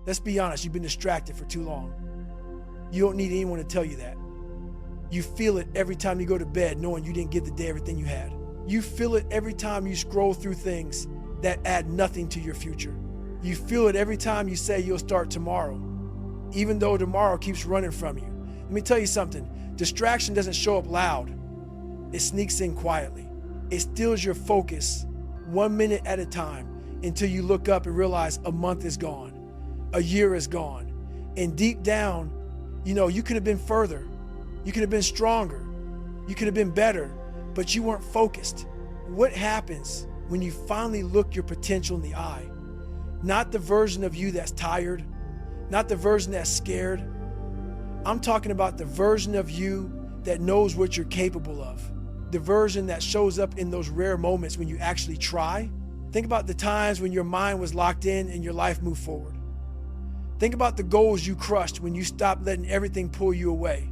Let's be honest, you've been distracted for too long. You don't need anyone to tell you that. You feel it every time you go to bed knowing you didn't give the day everything you had. You feel it every time you scroll through things that add nothing to your future. You feel it every time you say you'll start tomorrow, even though tomorrow keeps running from you. Let me tell you something. Distraction doesn't show up loud. It sneaks in quietly. It steals your focus 1 minute at a time until you look up and realize a month is gone, a year is gone. And deep down, you could have been further. You could have been stronger. You could have been better, but you weren't focused. What happens when you finally look your potential in the eye? Not the version of you that's tired, not the version that's scared. I'm talking about the version of you that knows what you're capable of. The version that shows up in those rare moments when you actually try. Think about the times when your mind was locked in and your life moved forward. Think about the goals you crushed when you stopped letting everything pull you away.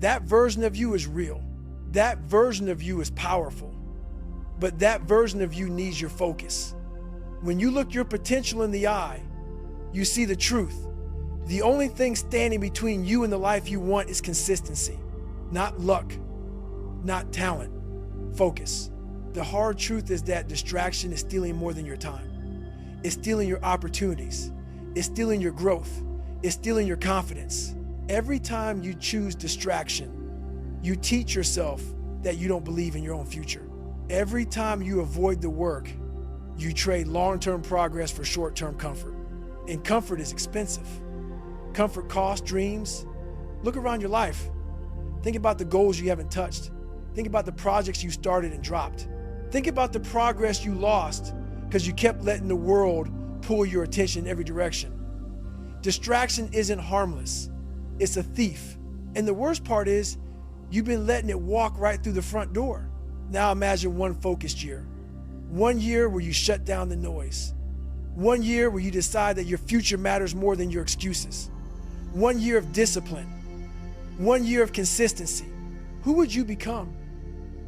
That version of you is real. That version of you is powerful. But that version of you needs your focus. When you look your potential in the eye, you see the truth. The only thing standing between you and the life you want is consistency, not luck, not talent, focus. The hard truth is that distraction is stealing more than your time. It's stealing your opportunities. It's stealing your growth. It's stealing your confidence. Every time you choose distraction, you teach yourself that you don't believe in your own future. Every time you avoid the work, you trade long-term progress for short-term comfort. And comfort is expensive. Comfort costs dreams. Look around your life. Think about the goals you haven't touched. Think about the projects you started and dropped. Think about the progress you lost because you kept letting the world pull your attention in every direction. Distraction isn't harmless. It's a thief. And the worst part is, you've been letting it walk right through the front door. Now imagine one focused year. 1 year where you shut down the noise. 1 year where you decide that your future matters more than your excuses. 1 year of discipline. 1 year of consistency. Who would you become?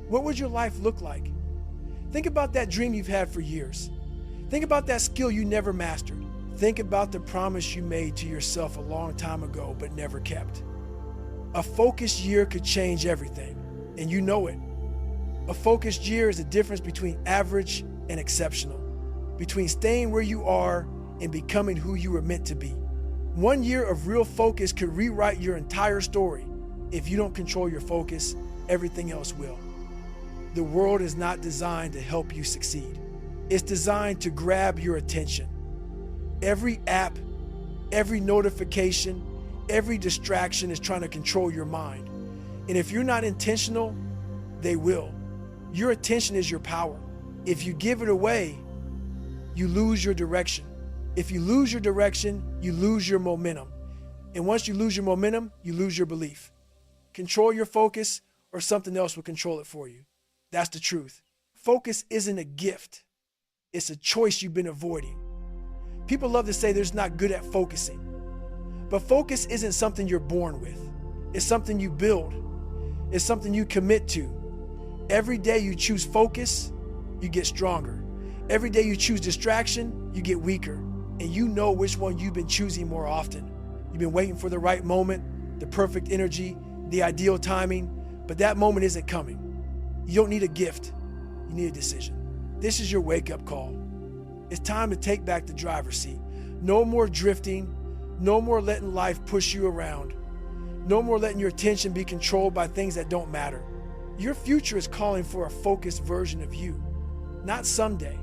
What would your life look like? Think about that dream you've had for years. Think about that skill you never mastered. Think about the promise you made to yourself a long time ago but never kept. A focused year could change everything, and you know it. A focused year is the difference between average and exceptional, between staying where you are and becoming who you were meant to be. 1 year of real focus could rewrite your entire story. If you don't control your focus, everything else will. The world is not designed to help you succeed. It's designed to grab your attention. Every app, every notification, every distraction is trying to control your mind. And if you're not intentional, they will. Your attention is your power. If you give it away, you lose your direction. If you lose your direction, you lose your momentum. And once you lose your momentum, you lose your belief. Control your focus or something else will control it for you. That's the truth. Focus isn't a gift. It's a choice you've been avoiding. People love to say they're just not good at focusing. But focus isn't something you're born with. It's something you build. It's something you commit to. Every day you choose focus, you get stronger. Every day you choose distraction, you get weaker. And you know which one you've been choosing more often. You've been waiting for the right moment, the perfect energy, the ideal timing, but that moment isn't coming. You don't need a gift, you need a decision. This is your wake-up call. It's time to take back the driver's seat. No more drifting, no more letting life push you around. No more letting your attention be controlled by things that don't matter. Your future is calling for a focused version of you. Not someday,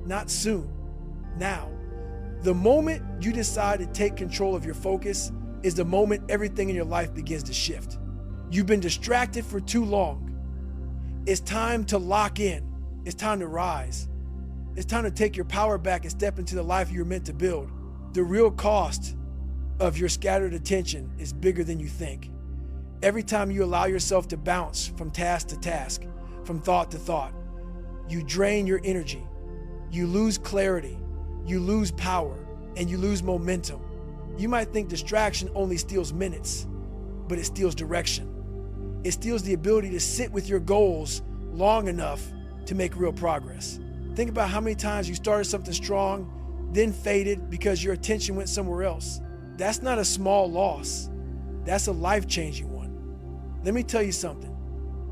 not soon, now. The moment you decide to take control of your focus is the moment everything in your life begins to shift. You've been distracted for too long. It's time to lock in. It's time to rise. It's time to take your power back and step into the life you're meant to build. The real cost of your scattered attention is bigger than you think. Every time you allow yourself to bounce from task to task, from thought to thought, you drain your energy, you lose clarity, you lose power, and you lose momentum. You might think distraction only steals minutes, but it steals direction. It steals the ability to sit with your goals long enough to make real progress. Think about how many times you started something strong, then faded because your attention went somewhere else. That's not a small loss. That's a life-changing one. Let me tell you something.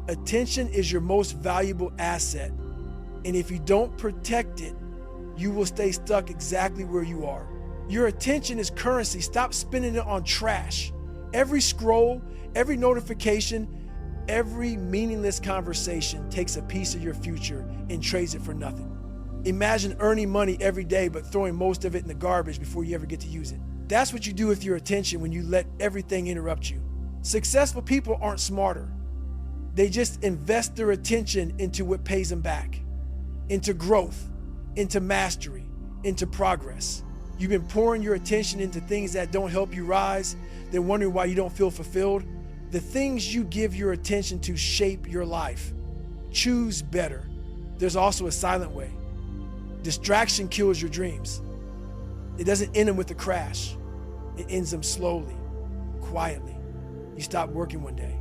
Attention is your most valuable asset. And if you don't protect it, you will stay stuck exactly where you are. Your attention is currency. Stop spending it on trash. Every scroll, every notification, every meaningless conversation takes a piece of your future and trades it for nothing. Imagine earning money every day but throwing most of it in the garbage before you ever get to use it. That's what you do with your attention when you let everything interrupt you. Successful people aren't smarter. They just invest their attention into what pays them back, into growth, into mastery, into progress. You've been pouring your attention into things that don't help you rise, then wondering why you don't feel fulfilled. The things you give your attention to shape your life. Choose better. There's also a silent way. Distraction kills your dreams. It doesn't end them with a crash. It ends them slowly, quietly. You stop working one day,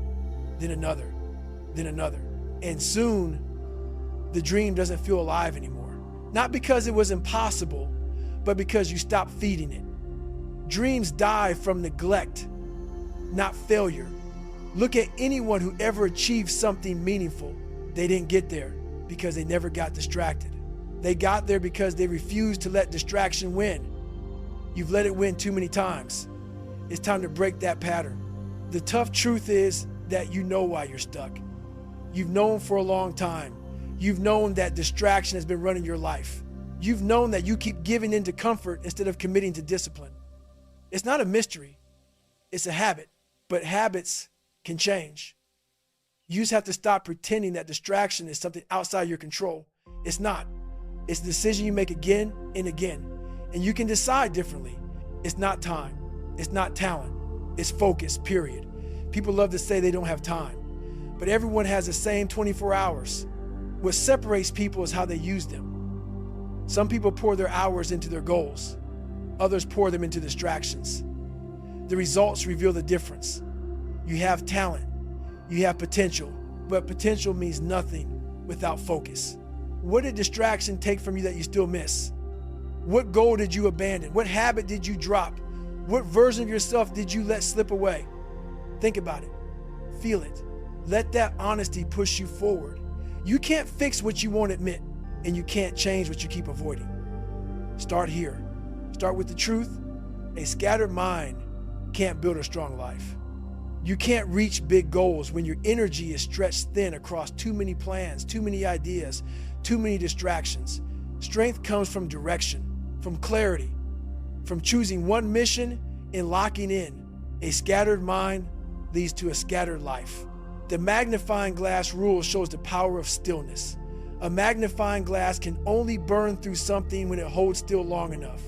then another, and soon the dream doesn't feel alive anymore. Not because it was impossible, but because you stopped feeding it. Dreams die from neglect, not failure. Look at anyone who ever achieved something meaningful. They didn't get there because they never got distracted. They got there because they refused to let distraction win. You've let it win too many times. It's time to break that pattern. The tough truth is that you know why you're stuck. You've known for a long time. You've known that distraction has been running your life. You've known that you keep giving into comfort instead of committing to discipline. It's not a mystery. It's a habit, but habits can change. You just have to stop pretending that distraction is something outside your control. It's not. It's a decision you make again and again. And you can decide differently. It's not time. It's not talent. It's focus, period. People love to say they don't have time, but everyone has the same 24 hours. What separates people is how they use them. Some people pour their hours into their goals. Others pour them into distractions. The results reveal the difference. You have talent. You have potential, but potential means nothing without focus. What did distraction take from you that you still miss? What goal did you abandon? What habit did you drop? What version of yourself did you let slip away? Think about it. Feel it. Let that honesty push you forward. You can't fix what you won't admit, and you can't change what you keep avoiding. Start here. Start with the truth. A scattered mind can't build a strong life. You can't reach big goals when your energy is stretched thin across too many plans, too many ideas, too many distractions. Strength comes from direction, from clarity, from choosing one mission and locking in. A scattered mind leads to a scattered life. The magnifying glass rule shows the power of stillness. A magnifying glass can only burn through something when it holds still long enough.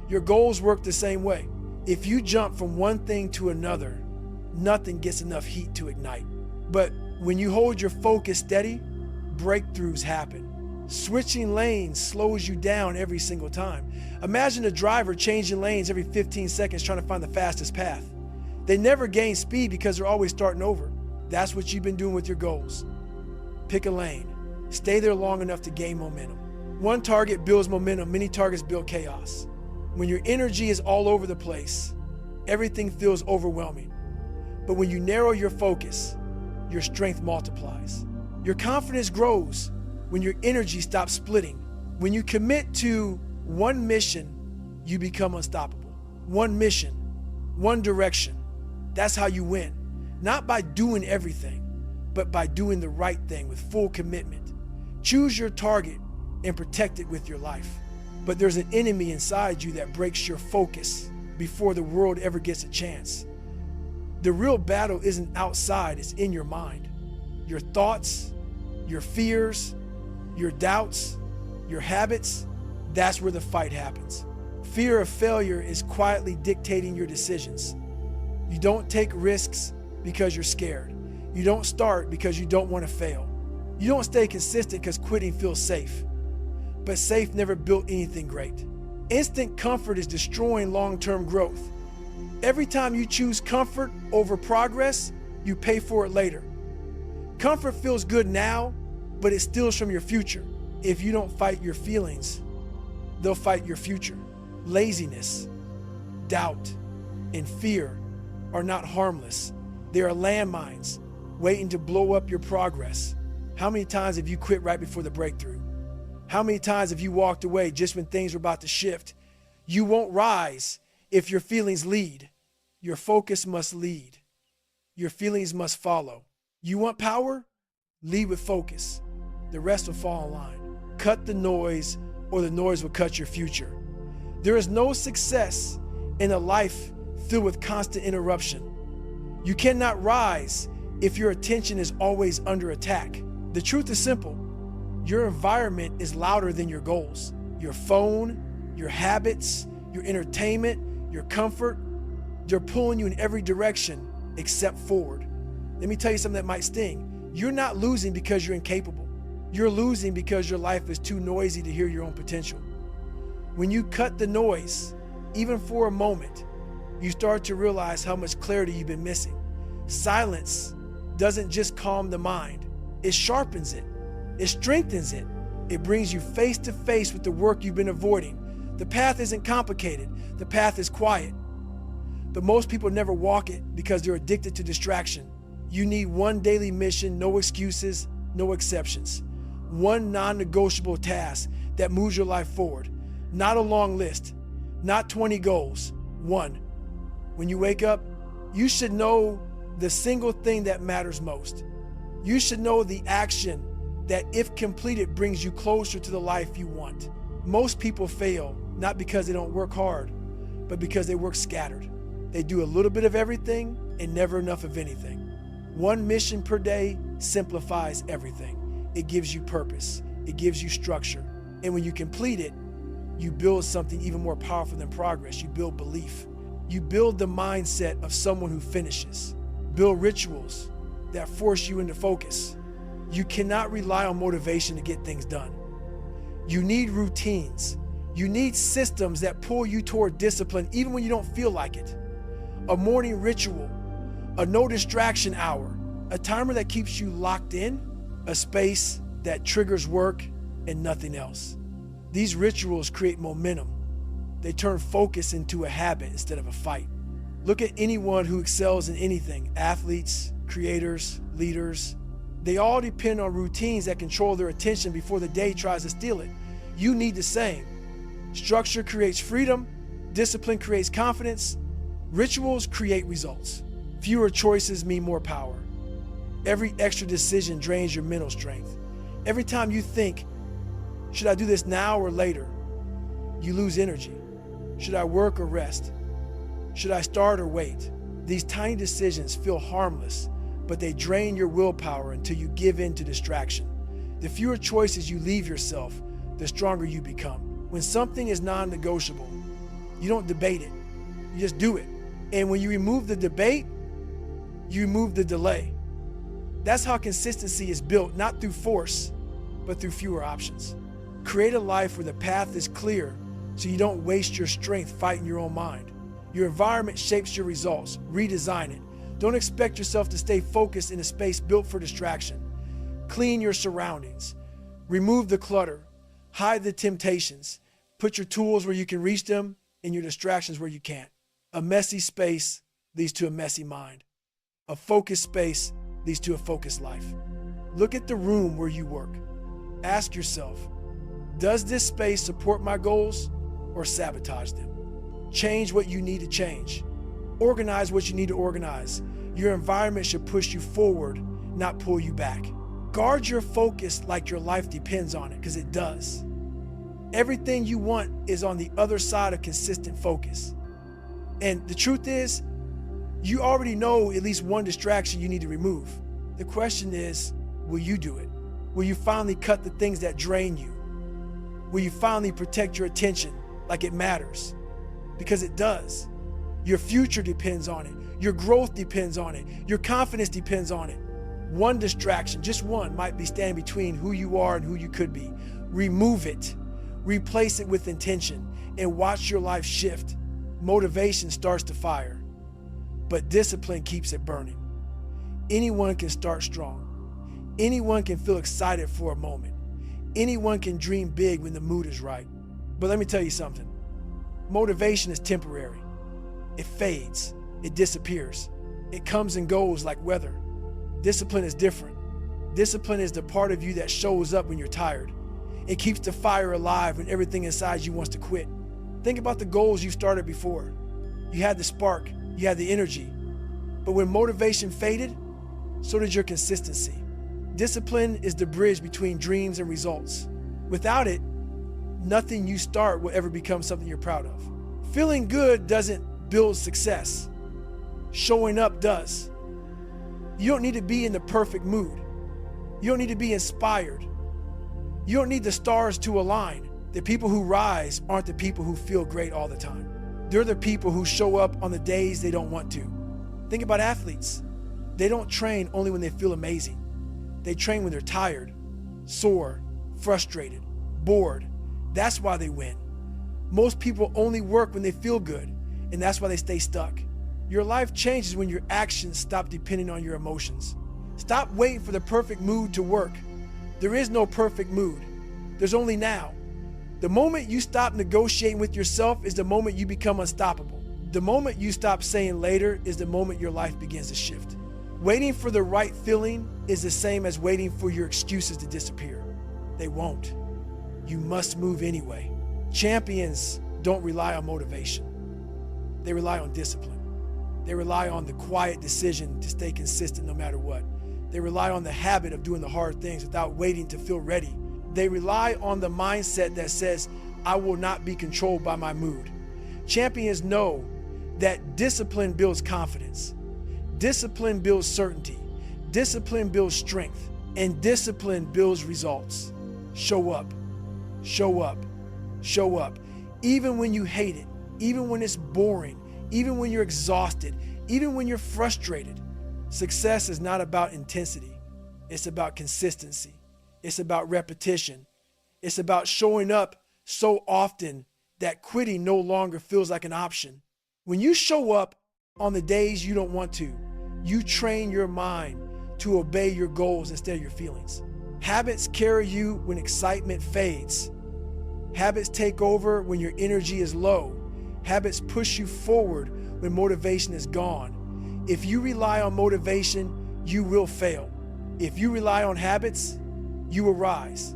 Your goals work the same way. If you jump from one thing to another, nothing gets enough heat to ignite. But when you hold your focus steady, breakthroughs happen. Switching lanes slows you down every single time. Imagine a driver changing lanes every 15 seconds trying to find the fastest path. They never gain speed because they're always starting over. That's what you've been doing with your goals. Pick a lane. Stay there long enough to gain momentum. One target builds momentum, many targets build chaos. When your energy is all over the place, everything feels overwhelming. But when you narrow your focus, your strength multiplies. Your confidence grows when your energy stops splitting. When you commit to one mission, you become unstoppable. One mission, one direction. That's how you win. Not by doing everything, but by doing the right thing with full commitment. Choose your target and protect it with your life. But there's an enemy inside you that breaks your focus before the world ever gets a chance. The real battle isn't outside, it's in your mind. Your thoughts, your fears, your doubts, your habits, that's where the fight happens. Fear of failure is quietly dictating your decisions. You don't take risks because you're scared. You don't start because you don't want to fail. You don't stay consistent because quitting feels safe. But safe never built anything great. Instant comfort is destroying long-term growth. Every time you choose comfort over progress, you pay for it later. Comfort feels good now, but it steals from your future. If you don't fight your feelings, they'll fight your future. Laziness, doubt, and fear are not harmless. They are landmines waiting to blow up your progress. How many times have you quit right before the breakthrough? How many times have you walked away just when things were about to shift? You won't rise if your feelings lead. Your focus must lead. Your feelings must follow. You want power? Lead with focus. The rest will fall in line. Cut the noise, or the noise will cut your future. There is no success in a life filled with constant interruption. You cannot rise if your attention is always under attack. The truth is simple. Your environment is louder than your goals. Your phone, your habits, your entertainment, your comfort, they're pulling you in every direction except forward. Let me tell you something that might sting. You're not losing because you're incapable. You're losing because your life is too noisy to hear your own potential. When you cut the noise, even for a moment, you start to realize how much clarity you've been missing. Silence doesn't just calm the mind, it sharpens it, it strengthens it. It brings you face to face with the work you've been avoiding. The path isn't complicated, the path is quiet. But most people never walk it because they're addicted to distraction. You need one daily mission, no excuses, no exceptions. One non-negotiable task that moves your life forward. Not a long list, not 20 goals, one. When you wake up, you should know the single thing that matters most. You should know the action that, if completed, brings you closer to the life you want. Most people fail, not because they don't work hard, but because they work scattered. They do a little bit of everything and never enough of anything. One mission per day simplifies everything. It gives you purpose. It gives you structure. And when you complete it, you build something even more powerful than progress. You build belief. You build the mindset of someone who finishes. Build rituals that force you into focus. You cannot rely on motivation to get things done. You need routines. You need systems that pull you toward discipline even when you don't feel like it. A morning ritual, a no distraction hour, a timer that keeps you locked in, a space that triggers work and nothing else. These rituals create momentum. They turn focus into a habit instead of a fight. Look at anyone who excels in anything, athletes, creators, leaders. They all depend on routines that control their attention before the day tries to steal it. You need the same. Structure creates freedom, discipline creates confidence, rituals create results. Fewer choices mean more power. Every extra decision drains your mental strength. Every time you think, should I do this now or later? You lose energy. Should I work or rest? Should I start or wait? These tiny decisions feel harmless, but they drain your willpower until you give in to distraction. The fewer choices you leave yourself, the stronger you become. When something is non-negotiable, you don't debate it, you just do it. And when you remove the debate, you remove the delay. That's how consistency is built, not through force, but through fewer options. Create a life where the path is clear so you don't waste your strength fighting your own mind. Your environment shapes your results. Redesign it. Don't expect yourself to stay focused in a space built for distraction. Clean your surroundings. Remove the clutter. Hide the temptations. Put your tools where you can reach them and your distractions where you can't. A messy space leads to a messy mind. A focused space leads to a focused life. Look at the room where you work. Ask yourself, does this space support my goals or sabotage them? Change what you need to change. Organize what you need to organize. Your environment should push you forward, not pull you back. Guard your focus like your life depends on it, because it does. Everything you want is on the other side of consistent focus. And the truth is, you already know at least one distraction you need to remove. The question is, will you do it? Will you finally cut the things that drain you? Will you finally protect your attention like it matters? Because it does. Your future depends on it. Your growth depends on it. Your confidence depends on it. One distraction, just one, might be standing between who you are and who you could be. Remove it. Replace it with intention and watch your life shift. Motivation starts to fire, but discipline keeps it burning. Anyone can start strong. Anyone can feel excited for a moment. Anyone can dream big when the mood is right. But let me tell you something. Motivation is temporary. It fades. It disappears. It comes and goes like weather. Discipline is different. Discipline is the part of you that shows up when you're tired. It keeps the fire alive when everything inside you wants to quit. Think about the goals you started before. You had the spark, you had the energy. But when motivation faded, so did your consistency. Discipline is the bridge between dreams and results. Without it, nothing you start will ever become something you're proud of. Feeling good doesn't build success. Showing up does. You don't need to be in the perfect mood. You don't need to be inspired. You don't need the stars to align. The people who rise aren't the people who feel great all the time. They're the people who show up on the days they don't want to. Think about athletes. They don't train only when they feel amazing. They train when they're tired, sore, frustrated, bored. That's why they win. Most people only work when they feel good, and that's why they stay stuck. Your life changes when your actions stop depending on your emotions. Stop waiting for the perfect mood to work. There is no perfect mood. There's only now. The moment you stop negotiating with yourself is the moment you become unstoppable. The moment you stop saying later is the moment your life begins to shift. Waiting for the right feeling is the same as waiting for your excuses to disappear. They won't. You must move anyway. Champions don't rely on motivation. They rely on discipline. They rely on the quiet decision to stay consistent no matter what. They rely on the habit of doing the hard things without waiting to feel ready. They rely on the mindset that says, I will not be controlled by my mood. Champions know that discipline builds confidence. Discipline builds certainty. Discipline builds strength. And discipline builds results. Show up. Show up. Show up. Even when you hate it, even when it's boring, even when you're exhausted, even when you're frustrated. Success is not about intensity. It's about consistency. It's about repetition. It's about showing up so often that quitting no longer feels like an option. When you show up on the days you don't want to, you train your mind to obey your goals instead of your feelings. Habits carry you when excitement fades. Habits take over when your energy is low. Habits push you forward when motivation is gone. If you rely on motivation, you will fail. If you rely on habits, you will rise.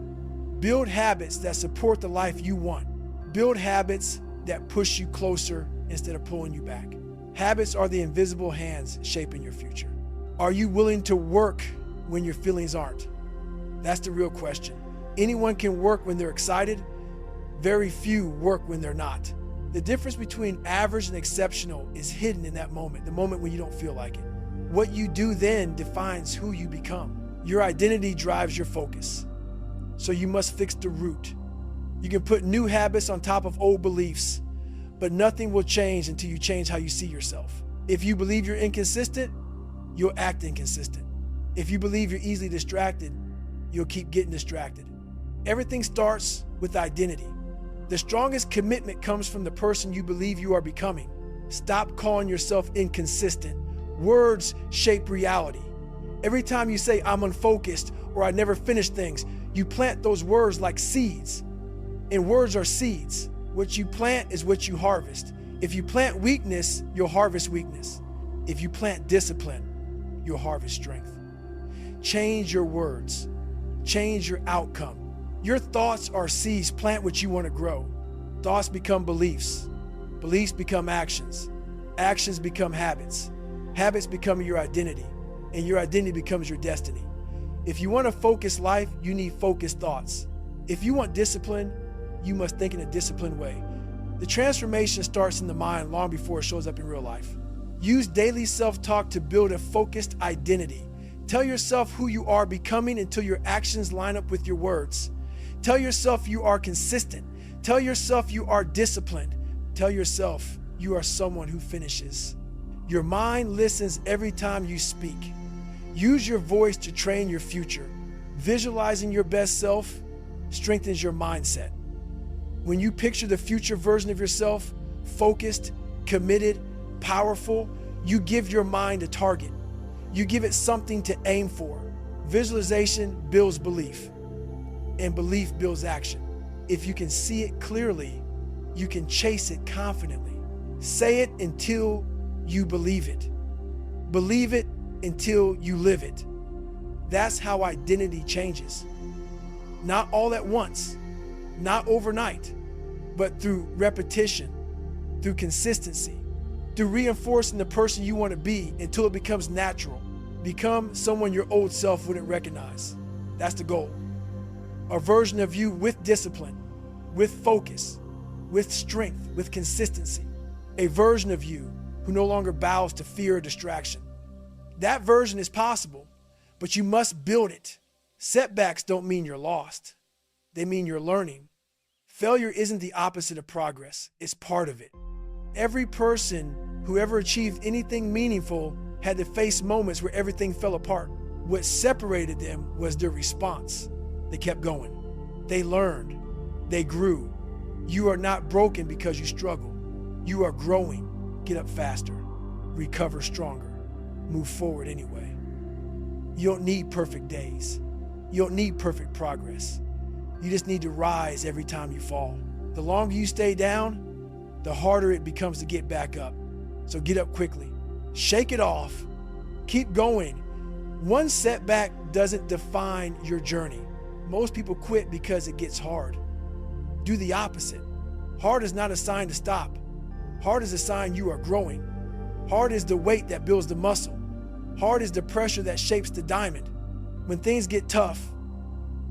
Build habits that support the life you want. Build habits that push you closer instead of pulling you back. Habits are the invisible hands shaping your future. Are you willing to work when your feelings aren't? That's the real question. Anyone can work when they're excited. Very few work when they're not. The difference between average and exceptional is hidden in that moment, the moment when you don't feel like it. What you do then defines who you become. Your identity drives your focus. So you must fix the root. You can put new habits on top of old beliefs, but nothing will change until you change how you see yourself. If you believe you're inconsistent, you'll act inconsistent. If you believe you're easily distracted, you'll keep getting distracted. Everything starts with identity. The strongest commitment comes from the person you believe you are becoming. Stop calling yourself inconsistent. Words shape reality. Every time you say, I'm unfocused or I never finish things, you plant those words like seeds. And words are seeds. What you plant is what you harvest. If you plant weakness, you'll harvest weakness. If you plant discipline, you'll harvest strength. Change your words. Change your outcome. Your thoughts are seeds. Plant what you want to grow. Thoughts become beliefs. Beliefs become actions. Actions become habits. Habits become your identity. And your identity becomes your destiny. If you want a focused life, you need focused thoughts. If you want discipline, you must think in a disciplined way. The transformation starts in the mind long before it shows up in real life. Use daily self-talk to build a focused identity. Tell yourself who you are becoming until your actions line up with your words. Tell yourself you are consistent. Tell yourself you are disciplined. Tell yourself you are someone who finishes. Your mind listens every time you speak. Use your voice to train your future. Visualizing your best self strengthens your mindset. When you picture the future version of yourself, focused, committed, powerful, you give your mind a target. You give it something to aim for. Visualization builds belief, and belief builds action. If you can see it clearly, you can chase it confidently. Say it until you believe it. Believe it until you live it. That's how identity changes. Not all at once, not overnight, but through repetition, through consistency, through reinforcing the person you want to be until it becomes natural. Become someone your old self wouldn't recognize. That's the goal. A version of you with discipline, with focus, with strength, with consistency. A version of you who no longer bows to fear or distraction. That version is possible, but you must build it. Setbacks don't mean you're lost. They mean you're learning. Failure isn't the opposite of progress. It's part of it. Every person who ever achieved anything meaningful had to face moments where everything fell apart. What separated them was their response. They kept going. They learned. They grew. You are not broken because you struggle. You are growing. Get up faster. Recover stronger. Move forward anyway. You don't need perfect days. You don't need perfect progress. You just need to rise every time you fall. The longer you stay down, the harder it becomes to get back up. So get up quickly. Shake it off. Keep going. One setback doesn't define your journey. Most people quit because it gets hard. Do the opposite. Hard is not a sign to stop. Hard is a sign you are growing. Hard is the weight that builds the muscle. Hard is the pressure that shapes the diamond. When things get tough,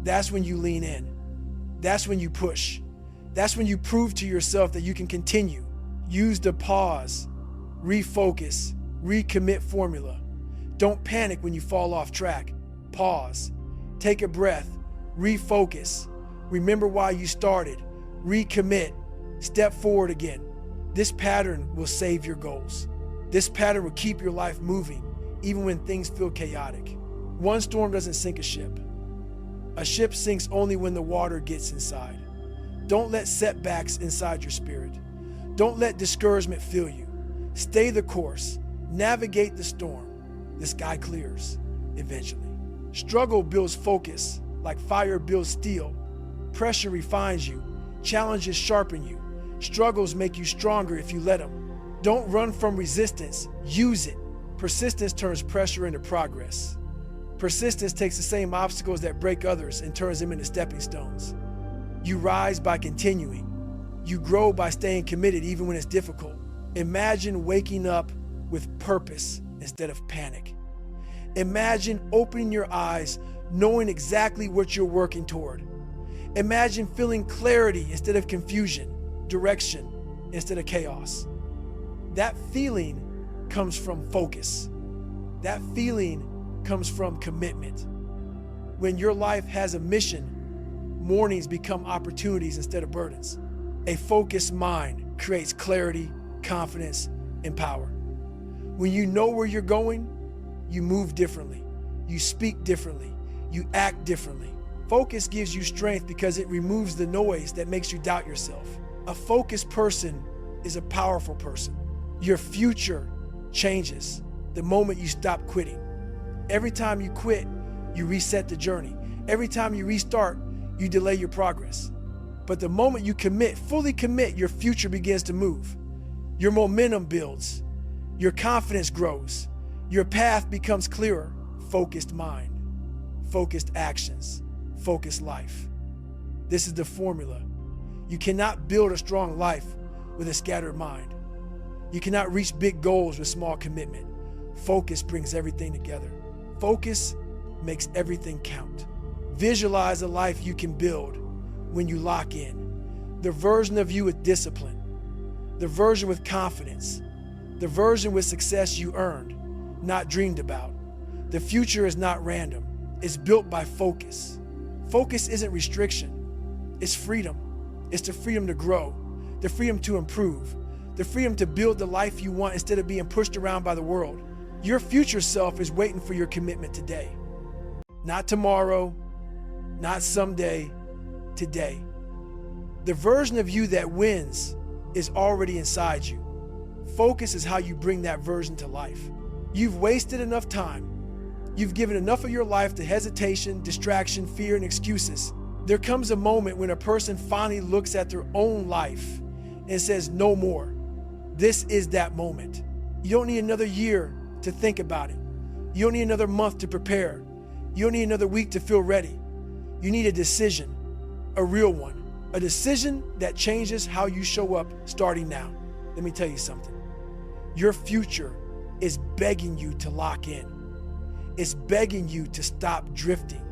that's when you lean in. That's when you push. That's when you prove to yourself that you can continue. Use the pause, refocus, recommit formula. Don't panic when you fall off track. Pause, take a breath, refocus. Remember why you started. Recommit, step forward again. This pattern will save your goals. This pattern will keep your life moving, even when things feel chaotic. One storm doesn't sink a ship. A ship sinks only when the water gets inside. Don't let setbacks inside your spirit. Don't let discouragement fill you. Stay the course. Navigate the storm. The sky clears eventually. Struggle builds focus like fire builds steel. Pressure refines you. Challenges sharpen you. Struggles make you stronger if you let them. Don't run from resistance. Use it. Persistence turns pressure into progress. Persistence takes the same obstacles that break others and turns them into stepping stones. You rise by continuing. You grow by staying committed even when it's difficult. Imagine waking up with purpose instead of panic. Imagine opening your eyes, knowing exactly what you're working toward. Imagine feeling clarity instead of confusion, direction instead of chaos. That feeling comes from focus. That feeling comes from commitment. When your life has a mission, mornings become opportunities instead of burdens. A focused mind creates clarity, confidence, and power. When you know where you're going, you move differently. You speak differently. You act differently. Focus gives you strength because it removes the noise that makes you doubt yourself. A focused person is a powerful person. Your future changes the moment you stop quitting. Every time you quit, you reset the journey. Every time you restart, you delay your progress. But the moment you commit, fully commit, your future begins to move. Your momentum builds. Your confidence grows. Your path becomes clearer. Focused mind, focused actions, focused life. This is the formula. You cannot build a strong life with a scattered mind. You cannot reach big goals with small commitment. Focus brings everything together. Focus makes everything count. Visualize a life you can build when you lock in. The version of you with discipline. The version with confidence. The version with success you earned, not dreamed about. The future is not random. It's built by focus. Focus isn't restriction. It's freedom. It's the freedom to grow, the freedom to improve, the freedom to build the life you want instead of being pushed around by the world. Your future self is waiting for your commitment today. Not tomorrow, not someday, today. The version of you that wins is already inside you. Focus is how you bring that version to life. You've wasted enough time. You've given enough of your life to hesitation, distraction, fear, and excuses. There comes a moment when a person finally looks at their own life and says, no more. This is that moment. You don't need another year to think about it. You don't need another month to prepare. You don't need another week to feel ready. You need a decision, a real one, a decision that changes how you show up starting now. Let me tell you something. Your future is begging you to lock in. It's begging you to stop drifting.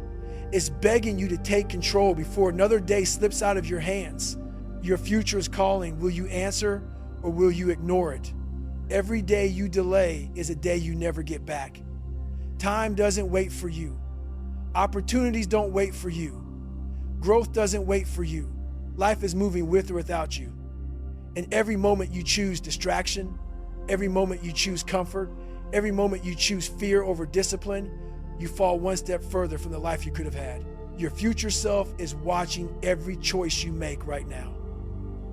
It's begging you to take control before another day slips out of your hands. Your future is calling. Will you answer or will you ignore it? Every day you delay is a day you never get back. Time doesn't wait for you. Opportunities don't wait for you. Growth doesn't wait for you. Life is moving with or without you. And every moment you choose distraction, every moment you choose comfort, every moment you choose fear over discipline, you fall one step further from the life you could have had. Your future self is watching every choice you make right now.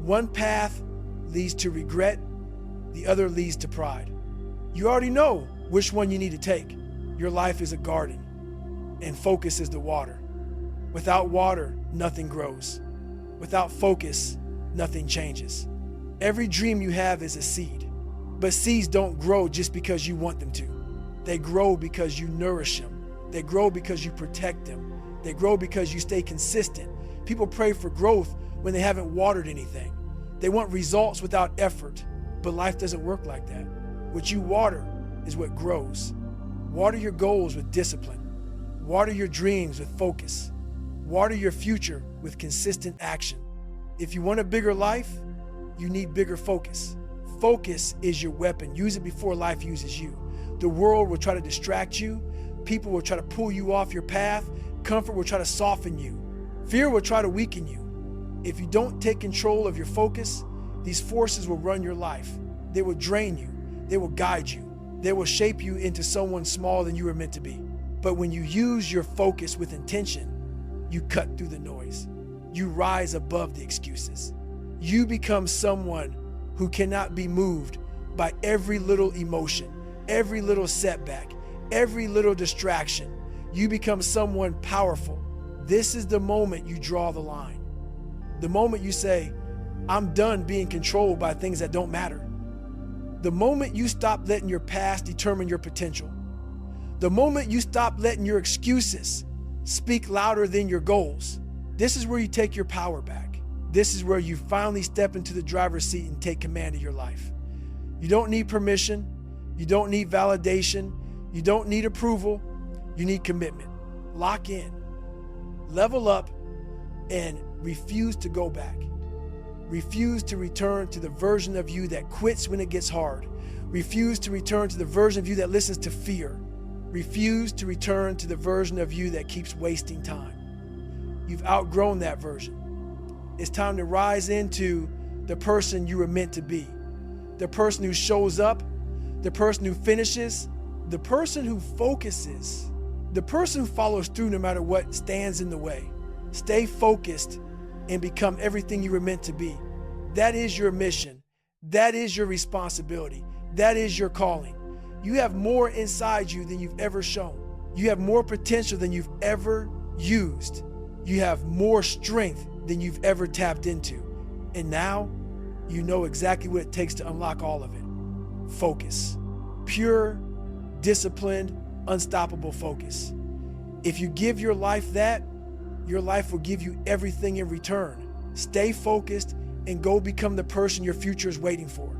One path leads to regret, the other leads to pride. You already know which one you need to take. Your life is a garden, and focus is the water. Without water, nothing grows. Without focus, nothing changes. Every dream you have is a seed, but seeds don't grow just because you want them to. They grow because you nourish them. They grow because you protect them. They grow because you stay consistent. People pray for growth when they haven't watered anything. They want results without effort, but life doesn't work like that. What you water is what grows. Water your goals with discipline. Water your dreams with focus. Water your future with consistent action. If you want a bigger life, you need bigger focus. Focus is your weapon. Use it before life uses you. The world will try to distract you. People will try to pull you off your path. Comfort will try to soften you. Fear will try to weaken you. If you don't take control of your focus, these forces will run your life. They will drain you. They will guide you. They will shape you into someone smaller than you were meant to be. But when you use your focus with intention, you cut through the noise. You rise above the excuses. You become someone who cannot be moved by every little emotion, every little setback, every little distraction. You become someone powerful. This is the moment you draw the line. The moment you say, I'm done being controlled by things that don't matter. The moment you stop letting your past determine your potential. The moment you stop letting your excuses speak louder than your goals. This is where you take your power back. This is where you finally step into the driver's seat and take command of your life. You don't need permission. You don't need validation. You don't need approval. You need commitment. Lock in, level up, and refuse to go back. Refuse to return to the version of you that quits when it gets hard. Refuse to return to the version of you that listens to fear. Refuse to return to the version of you that keeps wasting time. You've outgrown that version. It's time to rise into the person you were meant to be. The person who shows up, the person who finishes, the person who focuses, the person who follows through no matter what stands in the way. Stay focused and become everything you were meant to be. That is your mission. That is your responsibility. That is your calling. You have more inside you than you've ever shown. You have more potential than you've ever used. You have more strength than you've ever tapped into. And now you know exactly what it takes to unlock all of it. Focus. Pure, disciplined, unstoppable focus. If you give your life that, your life will give you everything in return. Stay focused and go become the person your future is waiting for.